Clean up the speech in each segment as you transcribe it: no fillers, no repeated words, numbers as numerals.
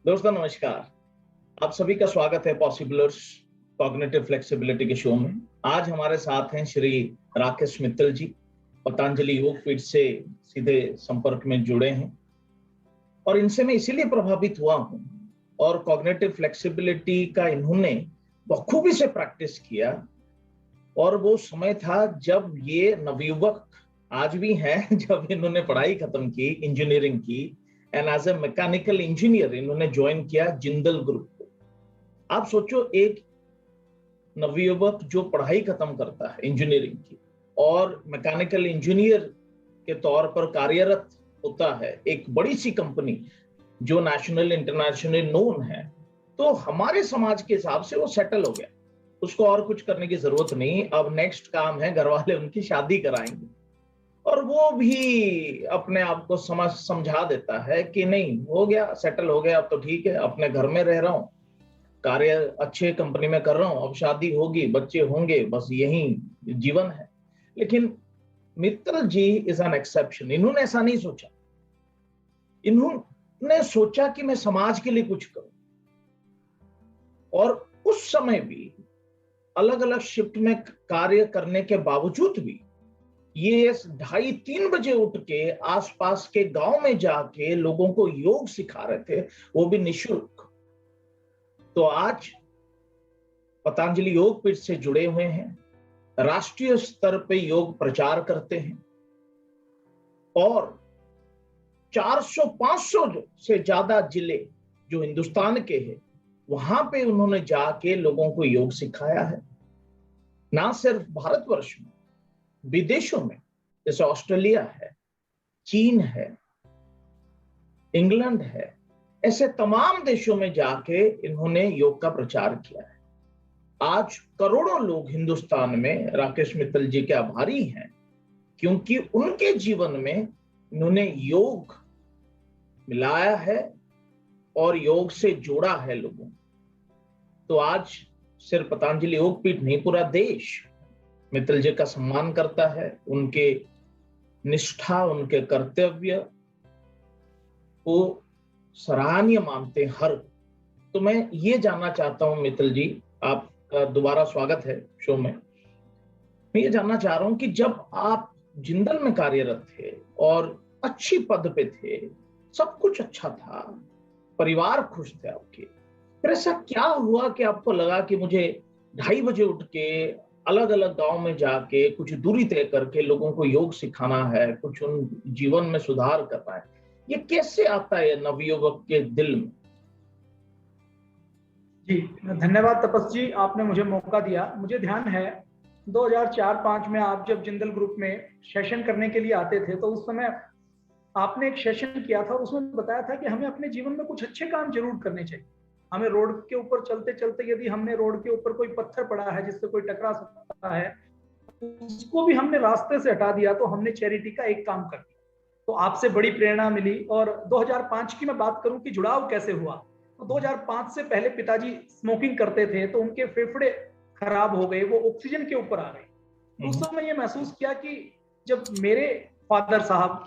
दोस्तों नमस्कार। आप सभी का स्वागत है पॉसिबलर्स कॉग्निटिव फ्लेक्सिबिलिटी के शो में। आज हमारे साथ हैं श्री राकेश मित्तल जी, पतंजलि योग पीठ से सीधे संपर्क में जुड़े हैं और इनसे मैं इसीलिए प्रभावित हुआ हूं और कॉग्निटिव फ्लेक्सिबिलिटी का इन्होंने बखूबी से प्रैक्टिस किया। और वो समय था जब ये नवयुवक आज भी हैं जब इन्होंने पढ़ाई खत्म की, इंजीनियरिंग की, and as a mechanical engineer इन्होंने ज्वाइन किया जिंदल ग्रुप को। आप सोचो, एक नवयुवक जो पढ़ाई खत्म करता है इंजीनियरिंग की और मैकेनिकल इंजीनियर के तौर पर कार्यरत होता है एक बड़ी सी कंपनी जो नेशनल इंटरनेशनल नोन है, तो हमारे समाज के हिसाब से वो सेटल हो गया, उसको और कुछ करने की जरूरत नहीं। अब नेक्स्ट काम है, घर वाले उनकी शादी कराएंगे और वो भी अपने आप को समझा देता है कि नहीं, हो गया, सेटल हो गया, अब तो ठीक है, अपने घर में रह रहा हूँ, कार्य अच्छे कंपनी में कर रहा हूँ, अब शादी होगी, बच्चे होंगे, बस यही जीवन है। लेकिन मित्तल जी इज एन एक्सेप्शन। इन्होंने ऐसा नहीं सोचा। इन्होंने सोचा कि मैं समाज के लिए कुछ करूं, और उस समय भी अलग अलग शिफ्ट में कार्य करने के बावजूद भी ये 2:30-3 बजे उठ के आसपास के गांव में जाके लोगों को योग सिखा रहे थे, वो भी निशुल्क। तो आज पतंजलि योग पीठ से जुड़े हुए हैं, राष्ट्रीय स्तर पे योग प्रचार करते हैं और 400-500 से ज्यादा जिले जो हिंदुस्तान के हैं वहां पे उन्होंने जाके लोगों को योग सिखाया है। ना सिर्फ भारतवर्ष में, विदेशों में, जैसे ऑस्ट्रेलिया है, चीन है, इंग्लैंड है, ऐसे तमाम देशों में जाके इन्होंने योग का प्रचार किया है। आज करोड़ों लोग हिंदुस्तान में राकेश मित्तल जी के आभारी हैं, क्योंकि उनके जीवन में इन्होंने योग मिलाया है और योग से जोड़ा है लोगों। तो आज सिर्फ पतंजलि योग पीठ नहीं, पूरा देश मित्तल जी का सम्मान करता है, उनके निष्ठा, उनके कर्तव्य को सराहनीय मानते हैं हर। तो मैं ये जानना चाहता हूं मित्तल जी, आपका दोबारा स्वागत है शो में। मैं ये जानना चाह रहा हूं कि जब आप जिंदल में कार्यरत थे और अच्छी पद पे थे, सब कुछ अच्छा था, परिवार खुश थे आपके, फिर ऐसा क्या हुआ कि आपको लगा कि मुझे 2:30 बजे उठ के अलग अलग गांव में जाके कुछ दूरी तय करके लोगों को योग सिखाना है, कुछ उन जीवन में सुधार करना है? ये कैसे आता है नवयुवक के दिल में? जी धन्यवाद तपस जी, आपने मुझे मौका दिया। मुझे ध्यान है 2004-05 में आप जब जिंदल ग्रुप में सेशन करने के लिए आते थे, तो उस समय आपने एक सेशन किया था और उसमें बताया था कि हमें अपने जीवन में कुछ अच्छे काम जरूर करने चाहिए। हमें रोड के ऊपर चलते चलते यदि हमने रोड के ऊपर कोई पत्थर पड़ा है जिससे कोई टकरा सकता है, उसको भी हमने रास्ते से हटा दिया तो हमने चैरिटी का एक काम कर दिया। तो आपसे बड़ी प्रेरणा मिली। और 2005 की मैं बात करूं कि जुड़ाव कैसे हुआ, तो 2005 से पहले पिताजी स्मोकिंग करते थे, तो उनके फेफड़े खराब हो गए, वो ऑक्सीजन के ऊपर आ गए। उस समय ये महसूस किया कि जब मेरे फादर साहब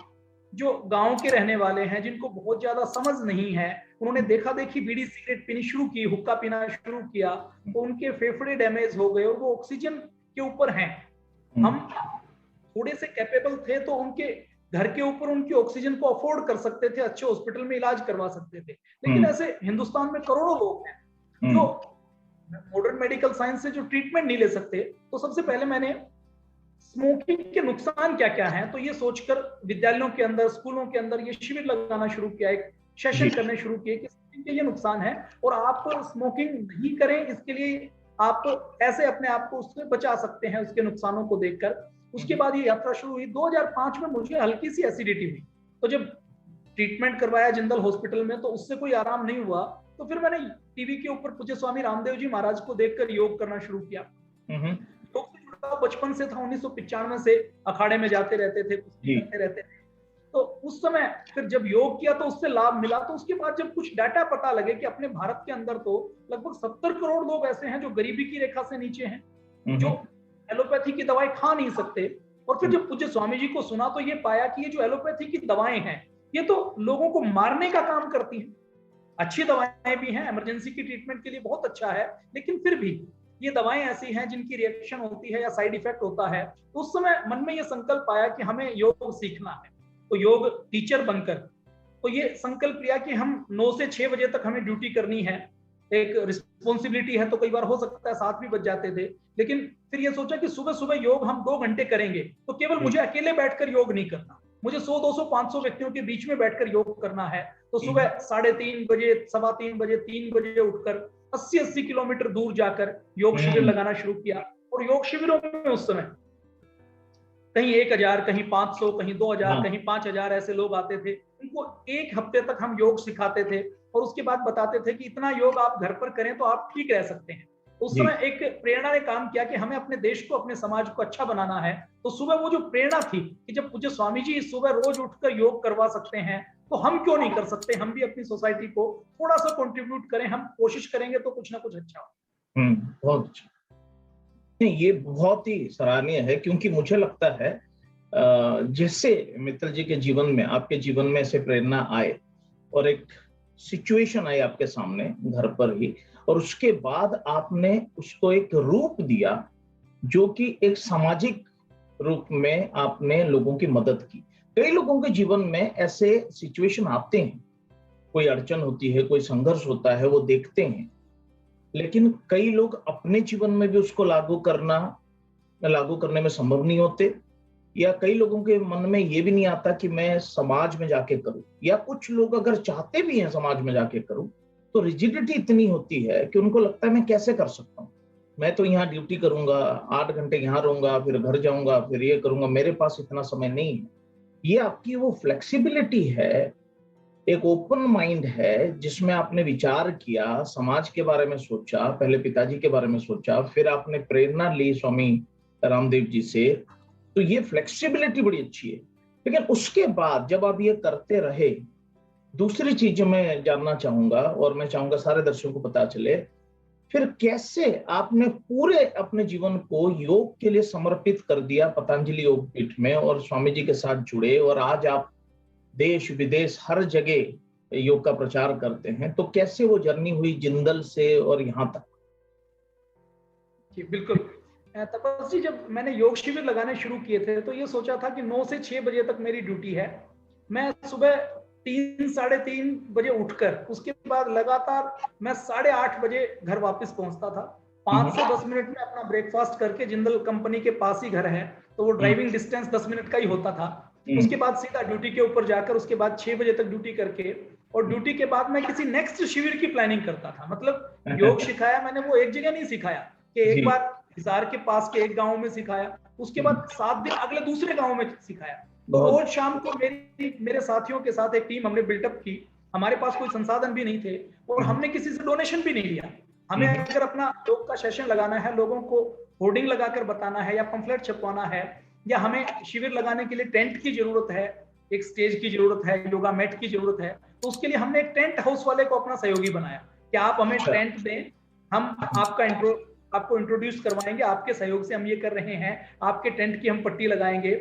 जो गांव के रहने वाले हैं, जिनको बहुत ज्यादा समझ नहीं है, उन्होंने देखा देखी बीड़ी सिगरेट पीनी शुरू की, हुक्का पीना शुरू किया, तो उनके फेफड़े डैमेज हो गए और वो ऑक्सीजन के ऊपर हैं। हम थोड़े से कैपेबल थे तो उनके घर के ऊपर उनकी ऑक्सीजन को अफोर्ड कर सकते थे, अच्छे हॉस्पिटल में इलाज करवा सकते थे। लेकिन ऐसे हिंदुस्तान में करोड़ों लोग हैं जो मॉडर्न मेडिकल साइंस से जो ट्रीटमेंट नहीं ले सकते। तो सबसे पहले मैंने स्मोकिंग के नुकसान क्या क्या हैं, तो ये सोचकर विद्यालयों के अंदर, स्कूलों के अंदर ये शिविर लगाना शुरू किया, एक सेशन करने शुरू किए कि स्मोकिंग के ये नुकसान है और आप स्मोकिंग नहीं करें, इसके लिए आप ऐसे अपने आप को उससे बचा सकते हैं उसके नुकसानों को देखकर। उसके बाद ये यात्रा शुरू हुई। 2005 में मुझे हल्की सी एसिडिटी हुई, तो जब ट्रीटमेंट करवाया जिंदल हॉस्पिटल में तो उससे कोई आराम नहीं हुआ। तो फिर मैंने टीवी के ऊपर पूज्य स्वामी रामदेव जी महाराज को देखकर योग करना शुरू किया। योग से जुड़ा बचपन से था, 1995 से अखाड़े में जाते रहते थे, करते रहते थे। तो उस समय फिर जब योग किया तो उससे लाभ मिला। तो उसके बाद जब कुछ डाटा पता लगे कि अपने भारत के अंदर तो लगभग 70 करोड़ लोग ऐसे हैं जो गरीबी की रेखा से नीचे हैं, जो एलोपैथी की दवाई खा नहीं सकते। और फिर जब पूज्य स्वामी जी को सुना तो ये पाया कि ये जो एलोपैथी की दवाएं हैं, ये तो लोगों को मारने का काम करती हैं। अच्छी दवाएं भी हैं, इमरजेंसी की ट्रीटमेंट के लिए बहुत अच्छा है, लेकिन फिर भी ये दवाएं ऐसी हैं जिनकी रिएक्शन होती है या साइड इफेक्ट होता है। तो उस समय मन में ये संकल्प आया कि हमें योग सीखना है। तो योग टीचर बनकर तो ये संकल्प लिया कि हम 9 से 6 बजे तक हमें ड्यूटी करनी है। एक रिस्पॉन्सिबिलिटी है, तो कई बार हो सकता है 7 भी बज जाते थे, लेकिन फिर ये सोचा कि सुबह सुबह योग हम 2 घंटे करेंगे। तो केवल मुझे अकेले बैठकर योग नहीं करना, मुझे 100, 200, 500 व्यक्तियों के बीच में बैठकर योग करना है। तो सुबह 3:30 बजे, 3:15 बजे, 3 बजे उठकर 80-80 किलोमीटर दूर जाकर योग शिविर लगाना शुरू किया। और योग शिविरों में उस समय कहीं 1000, कहीं 500, कहीं 2000, कहीं 5000 ऐसे लोग आते थे। उनको 1 हफ्ते तक हम योग सिखाते थे और उसके बाद बताते थे कि इतना योग आप घर पर करें तो आप ठीक रह सकते हैं। उस समय एक प्रेरणा ने काम किया कि हमें अपने देश को, अपने समाज को अच्छा बनाना है। तो सुबह वो जो प्रेरणा थी कि जब पूज्य स्वामी जी सुबह रोज उठकर योग करवा सकते हैं, तो हम क्यों नहीं कर सकते, हम भी अपनी सोसाइटी को थोड़ा सा कंट्रीब्यूट करें, हम कोशिश करेंगे तो कुछ ना कुछ अच्छा हो। बहुत अच्छा। ये बहुत ही सराहनीय है, क्योंकि मुझे लगता है जैसे मित्तल जी के जीवन में, आपके जीवन में ऐसे प्रेरणा आए और एक सिचुएशन आई आपके सामने घर पर ही, और उसके बाद आपने उसको एक रूप दिया जो कि एक सामाजिक रूप में आपने लोगों की मदद की। कई लोगों के जीवन में ऐसे सिचुएशन आते हैं, कोई अड़चन होती है, कोई संघर्ष होता है, वो देखते हैं, लेकिन कई लोग अपने जीवन में भी उसको लागू करने में संभव नहीं होते, या कई लोगों के मन में ये भी नहीं आता कि मैं समाज में जाके करूं, या कुछ लोग अगर चाहते भी हैं समाज में जाके करूं तो रिजिडिटी इतनी होती है कि उनको लगता है मैं कैसे कर सकता हूं, मैं तो यहाँ ड्यूटी करूंगा, 8 घंटे यहाँ रहूंगा, फिर घर जाऊंगा, फिर ये करूंगा, मेरे पास इतना समय नहीं है। ये आपकी वो फ्लेक्सिबिलिटी है, एक ओपन माइंड है, जिसमें आपने विचार किया, समाज के बारे में सोचा, पहले पिताजी के बारे में सोचा, फिर आपने प्रेरणा ली स्वामी रामदेव जी से। तो ये फ्लेक्सिबिलिटी बड़ी अच्छी है। लेकिन उसके बाद जब आप ये करते रहे, दूसरी चीज मैं जानना चाहूंगा, और मैं चाहूंगा सारे दर्शकों को पता चले, फिर कैसे आपने पूरे अपने जीवन को योग के लिए समर्पित कर दिया पतंजलि योगपीठ में, और स्वामी जी के साथ जुड़े, और आज आप देश विदेश हर जगह योग का प्रचार करते हैं। तो कैसे वो जर्नी हुई जिंदल से और यहाँ तक? जी बिल्कुल। तपस्वी, जब मैंने योग शिविर लगाने शुरू किए थे तो ये सोचा था कि 9 से 6 बजे तक मेरी ड्यूटी है। मैं सुबह 3, 3:30 बजे उठकर उसके बाद लगातार मैं 8:30 बजे घर वापस पहुंचता था। 5 से 10 मिनट में अपना ब्रेकफास्ट करके, जिंदल कंपनी के पास ही घर है, तो वो ड्राइविंग डिस्टेंस 10 मिनट का ही होता था। उसके बाद सीधा ड्यूटी के ऊपर जाकर उसके बाद 6 बजे तक ड्यूटी करके, और ड्यूटी के बाद मैं किसी नेक्स्ट शिविर की प्लानिंग करता था। मतलब योग सिखाया मैंने, वो एक जगह नहीं सिखाया कि एक बार हिसार के पास के एक गांव में सिखाया, उसके बाद 7 दिन अगले दूसरे गांव में सिखाया। तो रोज शाम को मेरे साथियों के साथ एक टीम हमने बिल्टअप की। हमारे पास कोई संसाधन भी नहीं थे और हमने किसी से डोनेशन भी नहीं लिया। हमें अगर अपना योग का सेशन लगाना है, लोगों को होर्डिंग लगाकर बताना है या पंफलेट छपवाना है, या हमें शिविर लगाने के लिए टेंट की जरूरत है, एक स्टेज की जरूरत है, योगा मैट की जरूरत है, तो उसके लिए हमने एक टेंट हाउस वाले को अपना सहयोगी बनाया कि आप हमें टेंट दें, हम आपको इंट्रोड्यूस करवाएंगे, आपके सहयोग से हम ये कर रहे हैं, आपके टेंट की हम पट्टी लगाएंगे।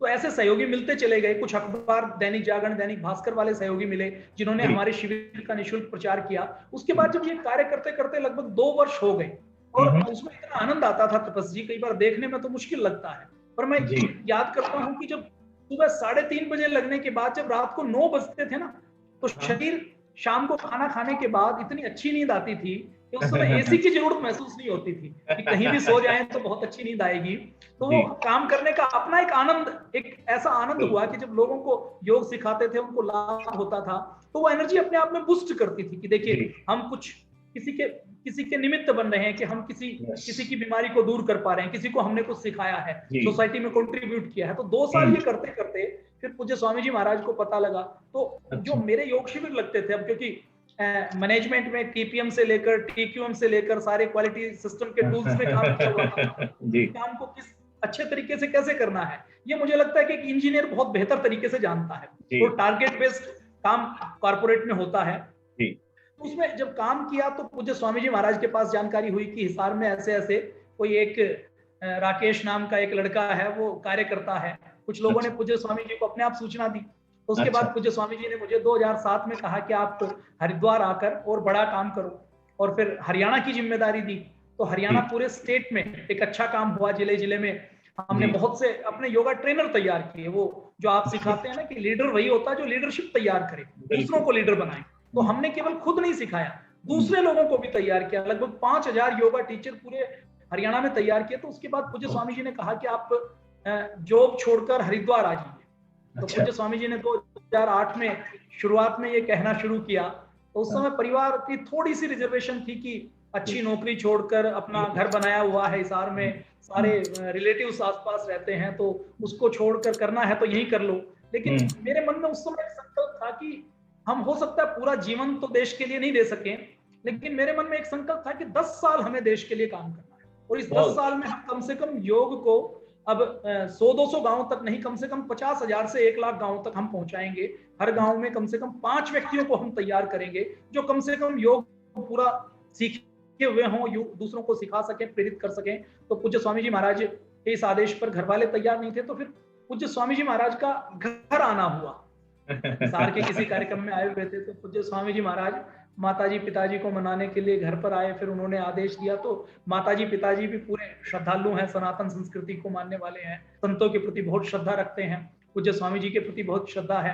तो ऐसे सहयोगी मिलते चले गए। कुछ अखबार, दैनिक जागरण, दैनिक भास्कर वाले सहयोगी मिले जिन्होंने हमारे शिविर का निःशुल्क प्रचार किया। उसके बाद जब ये कार्य करते करते लगभग 2 वर्ष हो गए और उसमें इतना आनंद आता था तपस्वी, कई बार देखने में तो मुश्किल लगता है, पर मैं याद करता हूँ कि जब सुबह 3:30 बजे लगने के बाद जब रात को 9 बजते थे ना, तो शरीर शाम को खाना खाने के बाद इतनी अच्छी नींद आती थी कि उस समय एसी की जरूरत महसूस नहीं होती थी कि कहीं भी सो जाएं तो बहुत अच्छी नींद आएगी। तो वो काम करने का अपना एक आनंद, एक ऐसा आनंद हुआ कि जब लोगों को योग सिखाते थे, उनको लाभ होता था, तो वो एनर्जी अपने आप में बूस्ट करती थी कि देखिए हम कुछ किसी के निमित्त बन रहे हैं, कि हम किसी की बीमारी को दूर कर पा रहे हैं, किसी को हमने कुछ सिखाया है, सोसाइटी में कंट्रीब्यूट किया है। तो 2 साल ये करते करते फिर पूज्य स्वामी जी महाराज को पता लगा। तो जो मेरे योग शिविर लगते थे, अब क्योंकि मैनेजमेंट में टीपीएम से लेकर टीक्यूएम से लेकर सारे क्वालिटी सिस्टम के टूल्स में काम किया हुआ था, काम को किस अच्छे तरीके से कैसे करना है, ये मुझे लगता है कि एक इंजीनियर बहुत बेहतर तरीके से जानता है। तो टारगेट बेस्ड काम कॉर्पोरेट में होता है। उसमें जब काम किया तो पूज्य स्वामी जी महाराज के पास जानकारी हुई कि हिसार में ऐसे ऐसे कोई एक राकेश नाम का एक लड़का है, वो कार्य करता है। कुछ लोगों ने पूज्य स्वामी जी को अपने आप सूचना दी, तो उसके बाद अच्छा। पूज्य स्वामी जी ने मुझे 2007 में कहा कि आप हरिद्वार आकर और बड़ा काम करो, और फिर हरियाणा की जिम्मेदारी दी। तो हरियाणा जी पूरे स्टेट में एक अच्छा काम हुआ, जिले जिले में हमने जी बहुत से अपने योगा ट्रेनर तैयार किए। वो जो आप सिखाते हैं ना कि लीडर वही होता है जो लीडरशिप तैयार करे, दूसरों बिल्कुल। को लीडर बनाए। तो हमने केवल खुद नहीं सिखाया, दूसरे लोगों को भी तैयार किया। लगभग 5000 योगा टीचर पूरे हरियाणा में तैयार किए। तो उसके बाद पूज्य स्वामी जी ने कहा कि आप जॉब छोड़कर हरिद्वार आ जाइए। तो अच्छा। पूज्य स्वामी जी ने 2008 में शुरुआत में ये कहना शुरू किया। तो उस समय परिवार की थोड़ी सी रिजर्वेशन थी कि अच्छी नौकरी छोड़कर अपना घर बनाया हुआ है हिसार में, सारे रिलेटिव्स आसपास रहते हैं, तो उसको छोड़कर करना है तो यही कर लो। लेकिन मेरे मन में उस समय एक संकल्प था कि हम हो सकता है पूरा जीवन तो देश के लिए नहीं दे सके, लेकिन मेरे मन में एक संकल्प था कि 10 साल हमें देश के लिए काम करना है, और इस 10 साल में हम कम से कम योग को अब 100-200 गांव तक नहीं, कम से कम 50,000 से 1 लाख गांव तक हम पहुंचाएंगे। हर गांव में कम से कम 5 व्यक्तियों को हम तैयार करेंगे जो कम से कम योग को पूरा सीखे हुए हों, दूसरों को सिखा सकें, प्रेरित कर सकें। तो पूज्य स्वामी जी महाराज के इस आदेश पर घर वाले तैयार नहीं थे, तो फिर पूज्य स्वामी जी महाराज का घर आना हुआ। हिसार के किसी कार्यक्रम में आए हुए थे, तो पूज्य स्वामी जी महाराज माताजी पिताजी को मनाने के लिए घर पर आए। फिर उन्होंने आदेश दिया। तो माताजी पिताजी भी पूरे श्रद्धालु हैं, सनातन संस्कृति को मानने वाले हैं, संतों के प्रति बहुत श्रद्धा रखते हैं, पूज्य स्वामी जी के प्रति बहुत श्रद्धा है।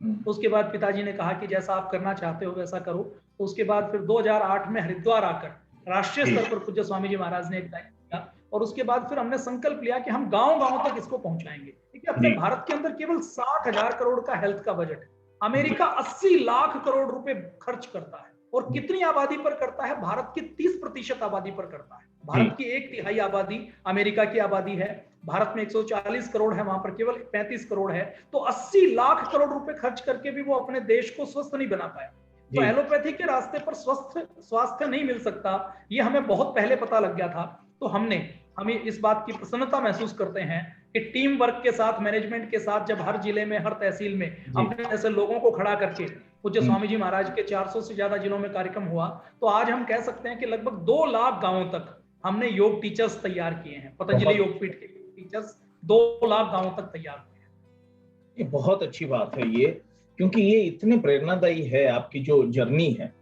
तो उसके बाद पिताजी ने कहा कि जैसा आप करना चाहते हो वैसा करो। तो उसके बाद फिर 2008 में हरिद्वार आकर राष्ट्रीय स्तर पर पूज्य स्वामी जी महाराज ने एक दायित्व दिया, और उसके बाद फिर हमने संकल्प लिया कि हम गांव गांव तक इसको पहुंचाएंगे। क्योंकि अपने भारत के अंदर केवल 60,000 करोड़ का हेल्थ का बजट है। अमेरिका 80 लाख करोड़ रुपए खर्च करता है, और कितनी आबादी पर करता है? भारत की 30% आबादी पर करता है। भारत की 1/3 आबादी अमेरिका की आबादी है। भारत में 140 करोड़ है, वहां पर केवल 35 करोड़ है। तो 80 लाख करोड़ रुपए खर्च करके भी वो अपने देश को स्वस्थ नहीं बना पाया। तो एलोपैथी के रास्ते पर स्वास्थ्य नहीं मिल सकता, ये हमें बहुत पहले पता लग गया था। तो हमें इस बात की प्रसन्नता महसूस करते हैं कि टीम वर्क के साथ, मैनेजमेंट के साथ, जब हर जिले में, हर तहसील में अपने ऐसे लोगों को खड़ा करके पूज्य स्वामी जी महाराज के 400 से ज्यादा जिलों में कार्यक्रम हुआ, तो आज हम कह सकते हैं कि लगभग 2 लाख गांवों तक हमने योग टीचर्स तैयार किए हैं। पतंजलि योगपीठ के टीचर्स 2 लाख गांवों तक तैयार हुए हैं। ये बहुत अच्छी बात है ये, क्योंकि ये इतने प्रेरणादायी है आपकी जो जर्नी है।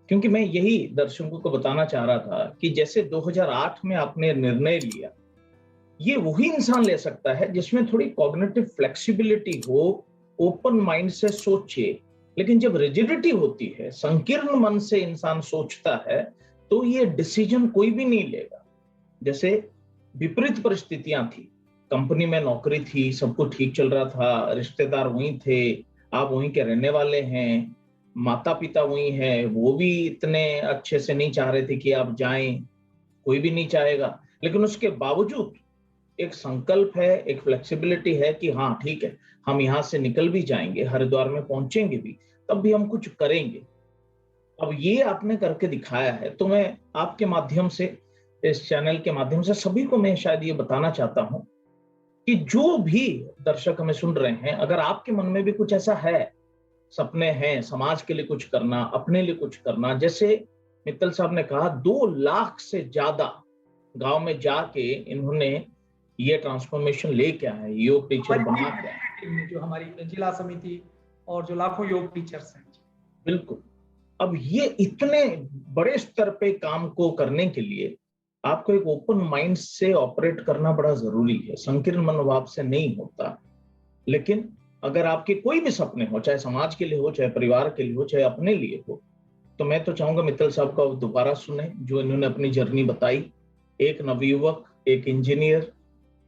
क्योंकि मैं यही दर्शकों को बताना चाह रहा था कि जैसे 2008 में आपने निर्णय लिया, ये वही इंसान ले सकता है जिसमें थोड़ी कॉग्निटिव फ्लेक्सिबिलिटी हो, ओपन माइंड से सोचे। लेकिन जब रिजिडिटी होती है, संकीर्ण मन से इंसान सोचता है, तो ये डिसीजन कोई भी नहीं लेगा। जैसे विपरीत परिस्थितियां थी, कंपनी में नौकरी थी, सब कुछ ठीक चल रहा था, रिश्तेदार वहीं थे, आप वहीं के रहने वाले हैं, माता पिता वहीं हैं, वो भी इतने अच्छे से नहीं चाह रहे थे कि आप जाएं, कोई भी नहीं चाहेगा। लेकिन उसके बावजूद एक संकल्प है, एक फ्लेक्सिबिलिटी है कि हाँ ठीक है, हम यहाँ से निकल भी जाएंगे, हरिद्वार में पहुंचेंगे भी, तब भी हम कुछ करेंगे। अब ये आपने करके दिखाया है। तो मैं आपके माध्यम से, इस चैनल के माध्यम से सभी को मैं शायद ये बताना चाहता हूं कि जो भी दर्शक हमें सुन रहे हैं, अगर आपके मन में भी कुछ ऐसा है, सपने हैं समाज के लिए कुछ करना, अपने लिए कुछ करना, जैसे मित्तल साहब ने कहा 2 लाख से ज्यादा गांव में जाके इन्होंने ये ट्रांसफॉर्मेशन लेके आए, योग टीचर बना के, जो हमारी जिला समिति और जो लाखों योग टीचर्स हैं। बिल्कुल। अब ये इतने बड़े स्तर पे काम को करने के लिए आपको एक ओपन माइंड से ऑपरेट करना बड़ा जरूरी है, संकीर्ण मनोभाव से नहीं होता। लेकिन अगर आपके कोई भी सपने हो, चाहे समाज के लिए हो, चाहे परिवार के लिए हो, चाहे अपने लिए हो, तो मैं तो चाहूंगा मित्तल साहब का दोबारा सुने, जो इन्होंने अपनी जर्नी बताई। एक नवयुवक, एक इंजीनियर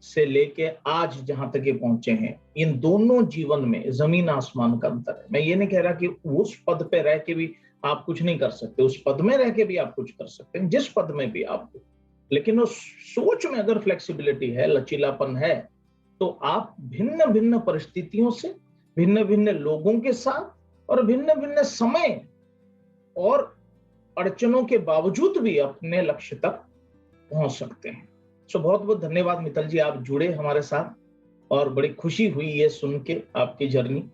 से लेके आज जहां तक ये पहुंचे हैं, इन दोनों जीवन में जमीन आसमान का अंतर है। मैं ये नहीं कह रहा कि उस पद पे रह के भी आप कुछ नहीं कर सकते, उस पद में रह के भी आप कुछ कर सकते हैं, जिस पद में भी आप हो। लेकिन उस सोच में अगर फ्लेक्सिबिलिटी है, लचीलापन है, तो आप भिन्न भिन्न परिस्थितियों से, भिन्न भिन्न लोगों के साथ और भिन्न भिन्न समय और अड़चनों के बावजूद भी अपने लक्ष्य तक पहुंच सकते हैं। सो बहुत बहुत धन्यवाद मित्तल जी, आप जुड़े हमारे साथ, और बड़ी खुशी हुई ये सुन के आपकी जर्नी।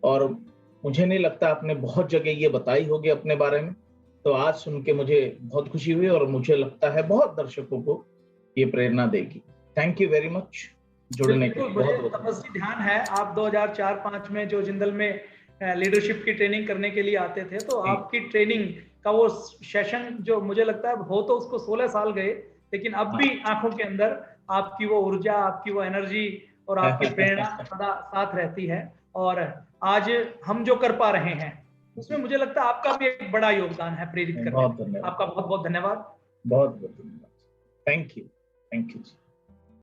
और मुझे नहीं लगता आपने बहुत जगह ये बताई होगी अपने बारे में, तो आज सुन के मुझे बहुत खुशी हुई, और मुझे लगता है बहुत दर्शकों को ये प्रेरणा देगी। Thank you very much. जुड़ने के लिए मुझे बहुत बहुत तपस्वी ध्यान है, आप 2004-5 में जो जिंदल में लीडरशिप की ट्रेनिंग करने के लिए आते थे, तो आपकी ट्रेनिंग का वो सेशन जो मुझे लगता है हो तो उसको 16 साल गए, लेकिन अब भी आंखों के अंदर आपकी वो ऊर्जा, आपकी वो एनर्जी और आपकी प्रेरणा सदा साथ रहती है। और आज हम जो कर पा रहे हैं उसमें मुझे लगता है आपका भी एक बड़ा योगदान है प्रेरित करने में। बहुत धन्यवाद, आपका बहुत बहुत धन्यवाद। बहुत बहुत धन्यवाद। Thank you, thank you.